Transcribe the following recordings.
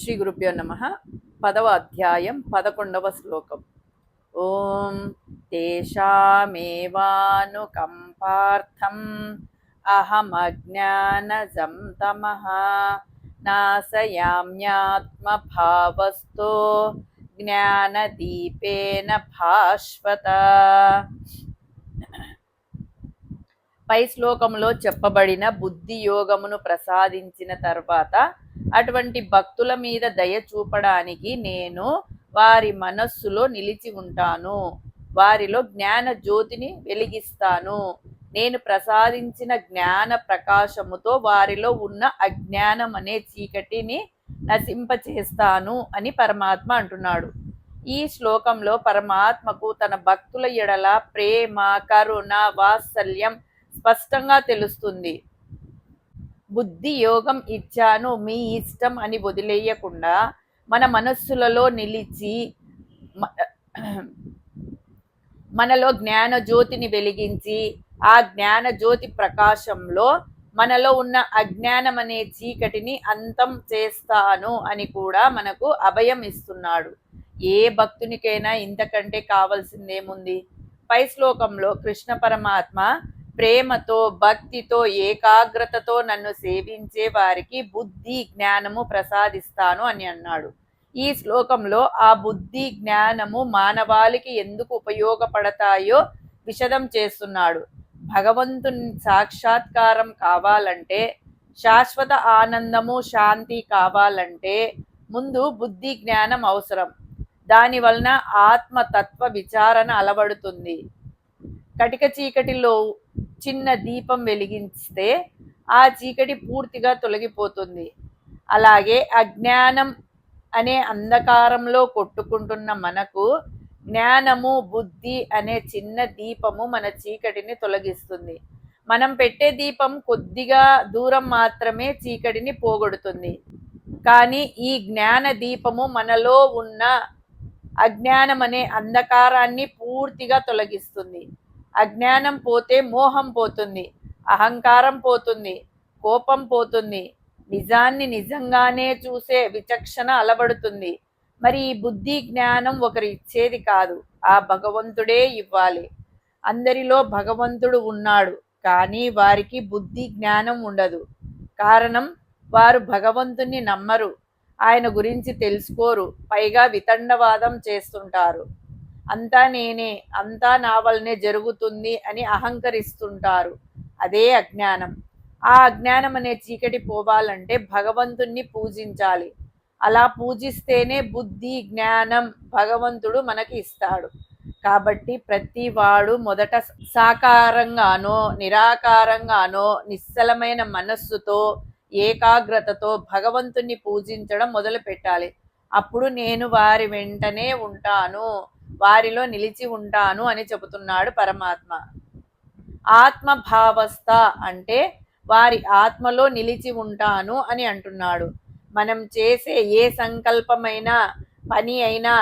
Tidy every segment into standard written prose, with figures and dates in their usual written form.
శ్రీ గురుభ్యో నమ. 10వ అధ్యాయం 11వ శ్లోకం. ఓం తేషామేవానుకంపార్థం అహమజ్ఞానజం తమః నాశయామ్యాత్మభావస్థో జ్ఞానదీపేన భాస్వత. పై శ్లోకంలో చెప్పబడిన బుద్ధి యోగమును ప్రసాదించిన తర్వాత అటువంటి భక్తుల మీద దయ చూపడానికి నేను వారి మనస్సులో నిలిచి ఉంటాను, వారిలో జ్ఞాన జ్యోతిని వెలిగిస్తాను. నేను ప్రసాదించిన జ్ఞాన ప్రకాశముతో వారిలో ఉన్న అజ్ఞానం అనే చీకటిని నశింపచేస్తాను అని పరమాత్మ అంటున్నాడు. ఈ శ్లోకంలో పరమాత్మకు తన భక్తుల ఎడల ప్రేమ, కరుణ, వాత్సల్యం స్పష్టంగా తెలుస్తుంది. బుద్ధి యోగం ఇచ్చాను, మీ ఇష్టం అని వదిలేయకుండా మన మనస్సులలో నిలిచి మనలో జ్ఞాన జ్యోతిని వెలిగించి ఆ జ్ఞాన జ్యోతి ప్రకాశంలో మనలో ఉన్న అజ్ఞానం అనే చీకటిని అంతం చేస్తాను అని కూడా మనకు అభయం ఇస్తున్నాడు. ఏ భక్తునికైనా ఇంతకంటే కావాల్సిందేముంది? పై శ్లోకంలో కృష్ణ పరమాత్మ ప్రేమతో, భక్తితో, ఏకాగ్రతతో నన్ను సేవించే వారికి బుద్ధి జ్ఞానము ప్రసాదిస్తాను అని అన్నాడు. ఈ శ్లోకంలో ఆ బుద్ధి జ్ఞానము మానవాళికి ఎందుకు ఉపయోగపడతాయో విశదం చేస్తున్నాడు. భగవంతుని సాక్షాత్కారం కావాలంటే, శాశ్వత ఆనందము, శాంతి కావాలంటే ముందు బుద్ధి జ్ఞానం అవసరం. దాని వలన ఆత్మతత్వ విచారణ అలవడుతుంది. కటిక చీకటిలో చిన్న దీపం వెలిగిస్తే ఆ చీకటి పూర్తిగా తొలగిపోతుంది. అలాగే అజ్ఞానం అనే అంధకారంలో కొట్టుకుంటున్న మనకు జ్ఞానము, బుద్ధి అనే చిన్న దీపము మన చీకటిని తొలగిస్తుంది. మనం పెట్టే దీపం కొద్దిగా దూరం మాత్రమే చీకటిని పోగొడుతుంది. కానీ ఈ జ్ఞాన దీపము మనలో ఉన్న అజ్ఞానం అనే అంధకారాన్ని పూర్తిగా తొలగిస్తుంది. అజ్ఞానం పోతే మోహం పోతుంది, అహంకారం పోతుంది, కోపం పోతుంది, నిజాన్ని నిజంగానే చూసే విచక్షణ అలవడుతుంది. మరి ఈ బుద్ధి జ్ఞానం ఒకరు ఇచ్చేది కాదు, ఆ భగవంతుడే ఇవ్వాలి. అందరిలో భగవంతుడు ఉన్నాడు, కానీ వారికి బుద్ధి జ్ఞానం ఉండదు. కారణం, వారు భగవంతుణ్ణి నమ్మరు, ఆయన గురించి తెలుసుకోరు, పైగా వితండవాదం చేస్తుంటారు. అంతా నేనే, అంతా నా వల్లనే జరుగుతుంది అని అహంకరిస్తుంటారు. అదే అజ్ఞానం. ఆ అజ్ఞానం అనే చీకటి పోవాలంటే భగవంతుణ్ణి పూజించాలి. అలా పూజిస్తేనే బుద్ధి జ్ఞానం భగవంతుడు మనకి ఇస్తాడు. కాబట్టి ప్రతి వాడు మొదట సాకారంగానో నిరాకారంగానో నిశ్చలమైన మనస్సుతో, ఏకాగ్రతతో భగవంతుణ్ణి పూజించడం మొదలు పెట్టాలి. అప్పుడు నేను వారి వెంటనే ఉంటాను, వారిలో నిలిచి ఉంటాను అని చెబుతున్నాడు పరమాత్మ. ఆత్మభావస్థ అంటే వారి ఆత్మలో నిలిచి ఉంటాను అని అంటున్నాడు. మనం చేసే ఏ సంకల్పమైనా, పని అయినా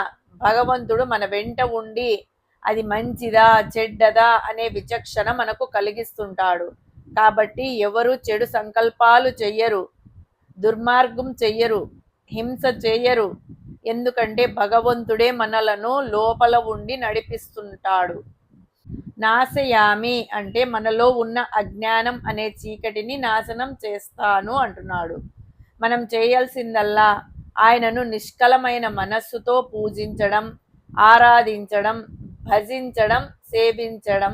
భగవంతుడు మన వెంట ఉండి అది మంచిదా చెడ్డదా అనే విచక్షణ మనకు కలిగిస్తుంటాడు. కాబట్టి ఎవరు చెడు సంకల్పాలు చెయ్యరు, దుర్మార్గం చెయ్యరు, హింస చెయ్యరు. ఎందుకంటే భగవంతుడే మనలను లోపల ఉండి నడిపిస్తుంటాడు. నాశయామి అంటే మనలో ఉన్న అజ్ఞానం అనే చీకటిని నాశనం చేస్తాను అంటున్నాడు. మనం చేయాల్సిందల్లా ఆయనను నిష్కలమైన మనస్సుతో పూజించడం, ఆరాధించడం, భజించడం, సేవించడం,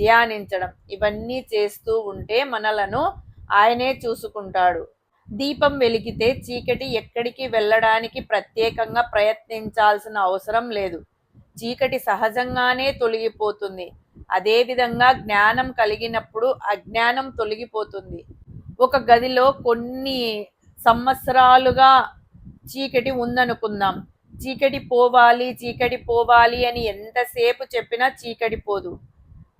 ధ్యానించడం. ఇవన్నీ చేస్తూ ఉంటే మనలను ఆయనే చూసుకుంటాడు. దీపం వెలిగితే చీకటి ఎక్కడికి వెళ్ళడానికి ప్రత్యేకంగా ప్రయత్నించాల్సిన అవసరం లేదు. చీకటి సహజంగానే తొలగిపోతుంది. అదేవిధంగా జ్ఞానం కలిగినప్పుడు అజ్ఞానం తొలగిపోతుంది. ఒక గదిలో కొన్ని సంవత్సరాలుగా చీకటి ఉందనుకుందాం. చీకటి పోవాలి, చీకటి పోవాలి అని ఎంతసేపు చెప్పినా చీకటి పోదు.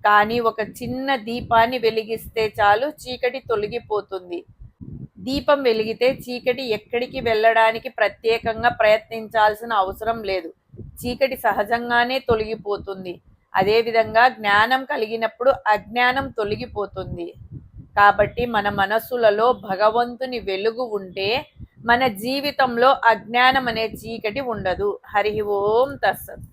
కానీ ఒక చిన్న దీపాన్ని వెలిగిస్తే చాలు, చీకటి తొలగిపోతుంది. దీపం వెలిగితే చీకటి ఎక్కడికి వెళ్ళడానికి ప్రత్యేకంగా ప్రయత్నించాల్సిన అవసరం లేదు. చీకటి సహజంగానే తొలగిపోతుంది. అదేవిధంగా జ్ఞానం కలిగినప్పుడు అజ్ఞానం తొలగిపోతుంది. కాబట్టి మన మనసులలో భగవంతుని వెలుగు ఉంటే మన జీవితంలో అజ్ఞానం అనే చీకటి ఉండదు. హరి ఓం తస్సత్.